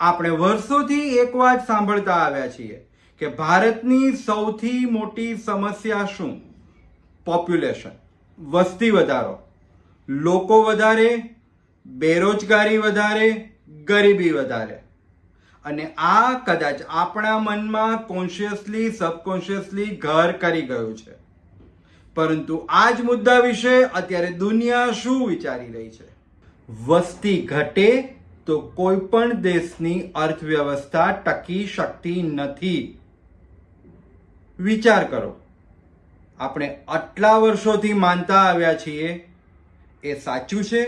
આપણે વર્ષોથી એક વાત સાંભળતા આવ્યા છીએ કે ભારતની સૌથી મોટી સમસ્યા શું? પોપ્યુલેશન, વસ્તી વધારો, લોકો વધારે, બેરોજગારી વધારે, ગરીબી વધારે. અને આ કદાચ આપણા મનમાં કોન્શિયસલી સબકોન્શિયસલી ઘર કરી ગયું છે. પરંતુ આ જ મુદ્દા વિશે અત્યારે દુનિયા શું વિચારી રહી છે? વસ્તી ઘટે તો કોઈ પણ દેશની અર્થવ્યવસ્થા ટકી શકતી નથી. વિચાર કરો, આપણે આટલા વર્ષોથી માનતા આવ્યા છીએ એ સાચું છે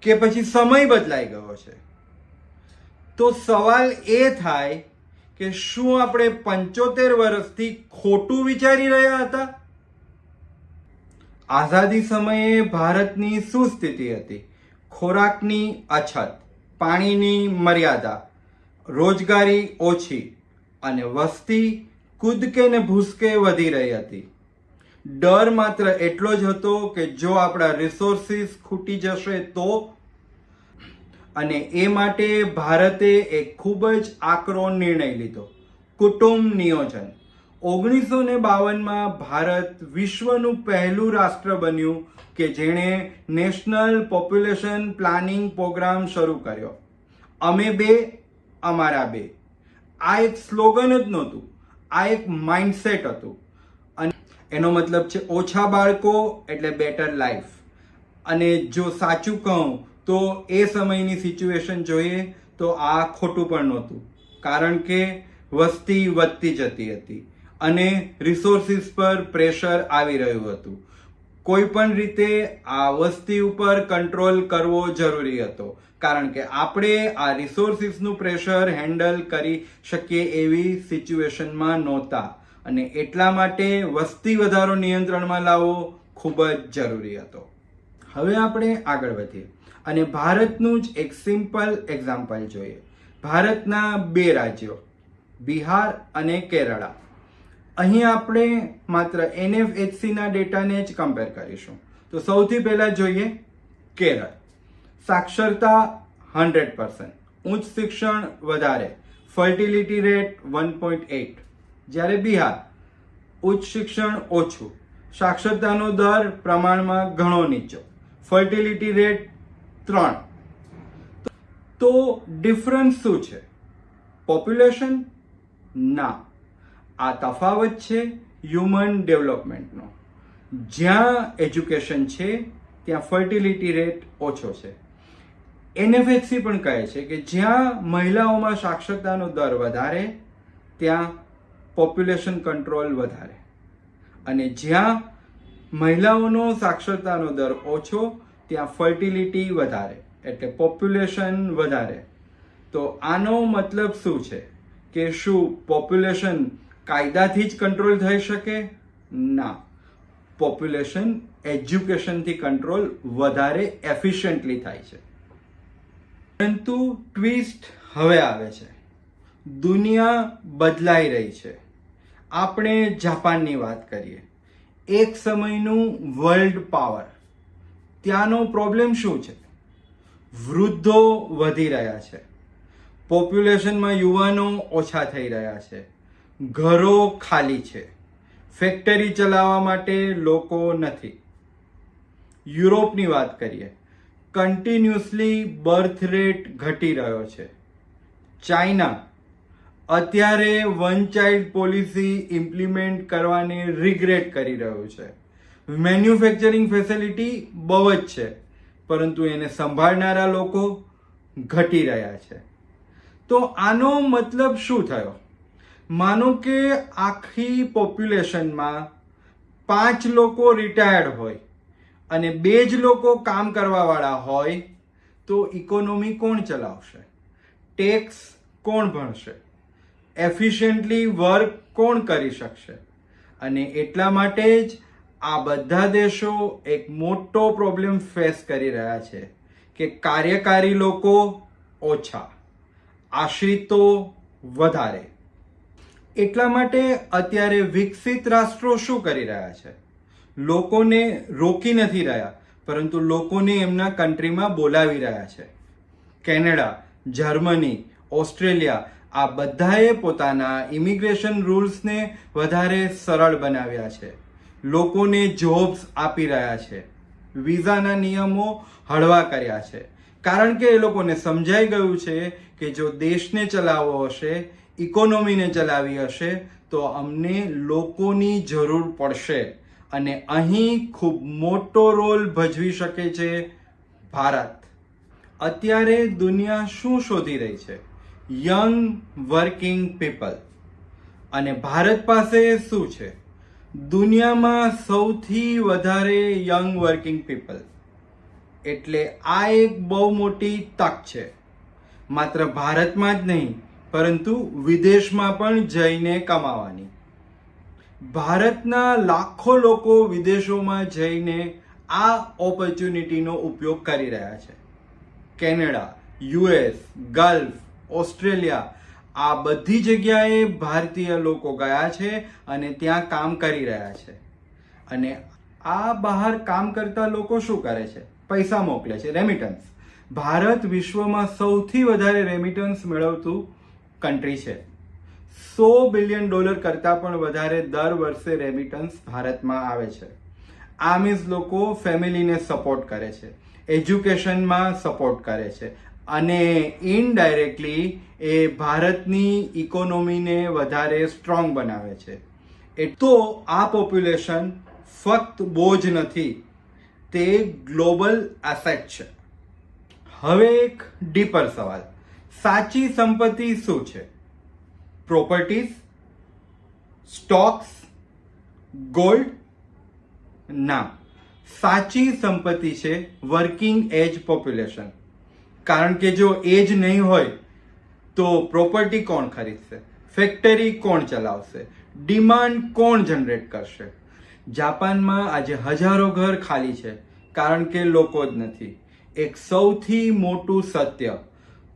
કે પછી સમય બદલાઈ ગયો છે? તો સવાલ એ થાય કે શું આપણે 75 વર્ષથી ખોટું વિચારી રહ્યા હતા? આઝાદી સમયે ભારતની શું સ્થિતિ હતી? ખોરાકની અછત, પાણીની મર્યાદા, રોજગારી ઓછી અને વસ્તી કૂદકે ને ભૂસકે વધી રહી હતી. ડર માત્ર એટલો જ હતો કે જો આપણા રિસોર્સિસ ખૂટી જશે તો. અને એ માટે ભારતે એક ખૂબ જ આકરો નિર્ણય લીધો, કુટુંબ નિયોજન. 1952માં ભારત વિશ્વનું પહેલું રાષ્ટ્ર બન્યું કે જેણે નેશનલ પોપ્યુલેશન પ્લાનિંગ પ્રોગ્રામ શરૂ કર્યો. અમે બે, અમારા બે. આ એક સ્લોગન જ નહોતું, આ એક માઇન્ડસેટ હતું. અને એનો મતલબ છે ઓછા બાળકો એટલે બેટર લાઈફ. અને જો સાચું કહું તો એ સમયની સિચ્યુએશન જોઈએ તો આ ખોટું પણ નહોતું, કારણ કે વસ્તી વધતી જતી હતી અને રિસોર્સિસ પર પ્રેશર આવી રહ્યું હતું. કોઈ પણ રીતે આ વસ્તી ઉપર કંટ્રોલ કરવો જરૂરી હતો, કારણ કે આપણે આ રિસોર્સિસનું પ્રેશર હેન્ડલ કરી શકીએ એવી સિચ્યુએશનમાં નહોતા. અને એટલા માટે વસ્તી વધારો નિયંત્રણમાં લાવવો ખૂબ જ જરૂરી હતો. હવે આપણે આગળ વધીએ અને ભારતનું જ એક સિમ્પલ એક્ઝામ્પલ જોઈએ. ભારતના બે રાજ્યો બિહાર અને કેરળ. અહીં આપણે માત્ર NFHC ના ડેટાને જ કમ્પેર કરીશું. તો સૌથી પહેલા જોઈએ કેરળ. સાક્ષરતા 100%, ઉચ્ચ શિક્ષણ વધારે, ફર્ટિલિટી રેટ 1.8. જ્યારે બિહાર ઉચ્ચ શિક્ષણ ઓછું, સાક્ષરતાનો દર પ્રમાણમાં ઘણો નીચો, ફર્ટિલિટી રેટ 3. તો ડિફરન્સ શું છે? પોપ્યુલેશન? ના, આ તફાવત છે હ્યુમન ડેવલપમેન્ટનો. જ્યાં એજ્યુકેશન છે ત્યાં ફર્ટિલિટી રેટ ઓછો છે. NFHC પણ કહે છે કે જ્યાં મહિલાઓમાં સાક્ષરતાનો દર વધારે ત્યાં પોપ્યુલેશન કંટ્રોલ વધારે, અને જ્યાં મહિલાઓનો સાક્ષરતાનો દર ઓછો ત્યાં ફર્ટિલિટી વધારે, એટલે પોપ્યુલેશન વધારે. તો આનો મતલબ શું છે કે શું પોપ્યુલેશન કાયદાથી જ કંટ્રોલ થઈ શકે? ના, પોપ્યુલેશન એજ્યુકેશનથી કંટ્રોલ વધારે એફિશિયન્ટલી થાય છે. પરંતુ ટ્વિસ્ટ હવે આવે છે. દુનિયા બદલાઈ રહી છે. આપણે જાપાનની વાત કરીએ, એક સમયનું વર્લ્ડ પાવર. ત્યાંનો પ્રોબ્લેમ શું છે? વૃદ્ધો વધી રહ્યા છે, પોપ્યુલેશનમાં યુવાનો ઓછા થઈ રહ્યા છે, ઘરો ખાલી છે, ફેક્ટરી ચલાવવા માટે લોકો નથી. યુરોપની વાત કરીએ, કન્ટિન્યુઅસલી બર્થ રેટ ઘટી રહ્યો છે. ચાઇના અત્યારે વન ચાઇલ્ડ પોલિસી ઇમ્પ્લિમેન્ટ કરવાને રિગ્રેટ કરી રહ્યું છે. મેન્યુફેક્ચરિંગ ફેસિલિટી બહુ જ છે, પરંતુ એને સંભાળનારા લોકો ઘટી રહ્યા છે. તો આનો મતલબ શું થયો? માનો કે આખી પોપ્યુલેશનમાં 5 લોકો રિટાયર્ડ હોય અને 2 જ લોકો કામ કરવાવાળા હોય, તો ઇકોનોમી કોણ ચલાવશે? ટેક્સ કોણ ભરશે? એફિશિયન્ટલી વર્ક કોણ કરી શકશે? અને એટલા માટે જ આ બધા દેશો એક મોટો પ્રોબ્લેમ ફેસ કરી રહ્યા છે કે કાર્યકારી લોકો ઓછા, આશ્રિતો વધારે. એટલા માટે અત્યારે વિકસિત રાષ્ટ્રો શું કરી રહ્યા છે? લોકોને રોકી નથી રહ્યા, પરંતુ લોકોને એમના કન્ટ્રીમાં બોલાવી રહ્યા છે. કેનેડા જર્મની, ઓસ્ટ્રેલિયા આ બધાએ પોતાના ઇમિગ્રેશન રૂલ્સને વધારે સરળ બનાવ્યા છે. લોકોને જોબ્સ આપી રહ્યા છે. વિઝાના નિયમો હળવા કર્યા છે. કારણ કે એ લોકોને સમજાઈ ગયું છે કે જો દેશને ચલાવવો હશે, ઇકોનોમીને ચલાવી હશે તો અમને લોકોની જરૂર પડશે. અને અહીં ખૂબ મોટો રોલ ભજવી શકે છે ભારત. અત્યારે દુનિયા શું શોધી રહી છે? Young working people. અને ભારત પાસે શું છે? દુનિયામાં સૌથી વધારે યંગ વર્કિંગ પીપલ. એટલે આ એક બહુ મોટી તક છે. માત્ર ભારતમાં જ નહીં પરંતુ વિદેશમાં પણ જઈને કમાવાની. ભારતના લાખો લોકો વિદેશોમાં જઈને આ ઓપોર્ચ્યુનિટીનો ઉપયોગ કરી રહ્યા છે. કેનેડા, યુએસ, ગલ્ફ, ઓસ્ટ્રેલિયા આ બધી જગ્યાએ ભારતીય લોકો ગયા છે અને ત્યાં કામ કરી રહ્યા છે. અને આ બહાર કામ કરતા લોકો શું કરે છે? પૈસા મોકલે છે, રેમિટન્સ. ભારત વિશ્વમાં સૌથી વધારે રેમિટન્સ મેળવતું કન્ટ્રી છે. $100 બિલિયન કરતાં પણ વધારે દર વર્ષે રેમિટન્સ ભારતમાં આવે છે. આ મીન્સ લોકો ફેમિલીને સપોર્ટ કરે છે, એજ્યુકેશનમાં સપોર્ટ કરે છે અને ઇનડાયરેક્ટલી એ ભારતની ઇકોનોમીને વધારે સ્ટ્રોંગ બનાવે છે. તો આ પોપ્યુલેશન ફક્ત બોજ નથી, તે ગ્લોબલ એસેટ છે. હવે એક ડીપર સવાલ, સાચી સંપત્તિ શું છે? Properties, stocks, gold? ના, સાચી સંપત્તિ છે વર્કિંગ એજ પોપ્યુલેશન. કારણ કે જો એજ નહીં હોય તો પ્રોપર્ટી કોણ ખરીદશે? ફેક્ટરી કોણ ચલાવશે? ડિમાન્ડ કોણ જનરેટ કરશે? જાપાનમાં આજે હજારો ઘર ખાલી છે કારણ કે લોકો જ નથી. એક સૌથી મોટું સત્ય,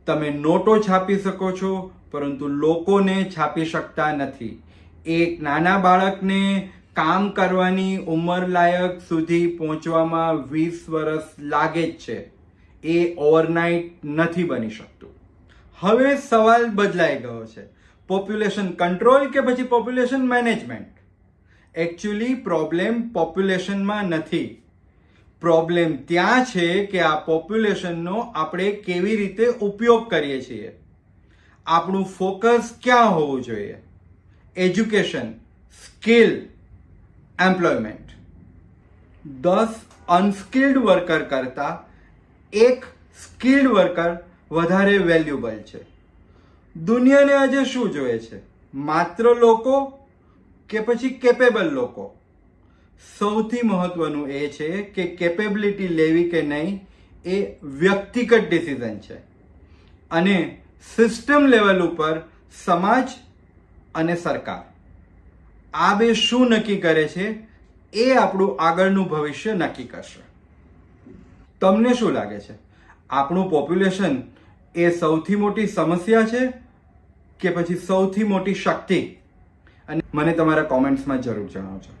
તમે નોટો છાપી શકો છો પરંતુ લોકોને છાપી શકતા નથી. એક નાના બાળકને કામ કરવાની ઉંમર લાયક સુધી પહોંચવામાં 20 વર્ષ લાગે જ છે. એ ઓવરનાઇટ નથી બની શકતું. હવે સવાલ બદલાઈ ગયો છે, પોપ્યુલેશન કંટ્રોલ કે પછી પોપ્યુલેશન મેનેજમેન્ટ? એકચ્યુઅલી પ્રોબ્લેમ પોપ્યુલેશનમાં નથી. પ્રોબ્લેમ ત્યાં છે કે આ પોપ્યુલેશનનો આપણે કેવી રીતે ઉપયોગ કરીએ છીએ. આપણું ફોકસ ક્યાં હોવું જોઈએ? Education, skill, employment. 10 unskilled worker કરતાં એક સ્કિલ્ડ વર્કર વધારે વેલ્યુબલ છે. દુનિયાને આજે શું જોઈએ છે? માત્ર લોકો કે પછી કેપેબલ લોકો? સૌથી મહત્વનું એ છે કે કેપેબિલિટી લેવી કે નહીં એ વ્યક્તિગત ડિસિઝન છે. અને સિસ્ટમ લેવલ ઉપર સમાજ અને સરકાર આ બે શું નક્કી કરે છે એ આપણું આગળનું ભવિષ્ય નક્કી કરશે. તમને શું લાગે છે, આપણું પોપ્યુલેશન એ સૌથી મોટી સમસ્યા છે કે પછી સૌથી મોટી શક્તિ? અને મને તમારા કોમેન્ટ્સમાં જરૂર જણાવજો.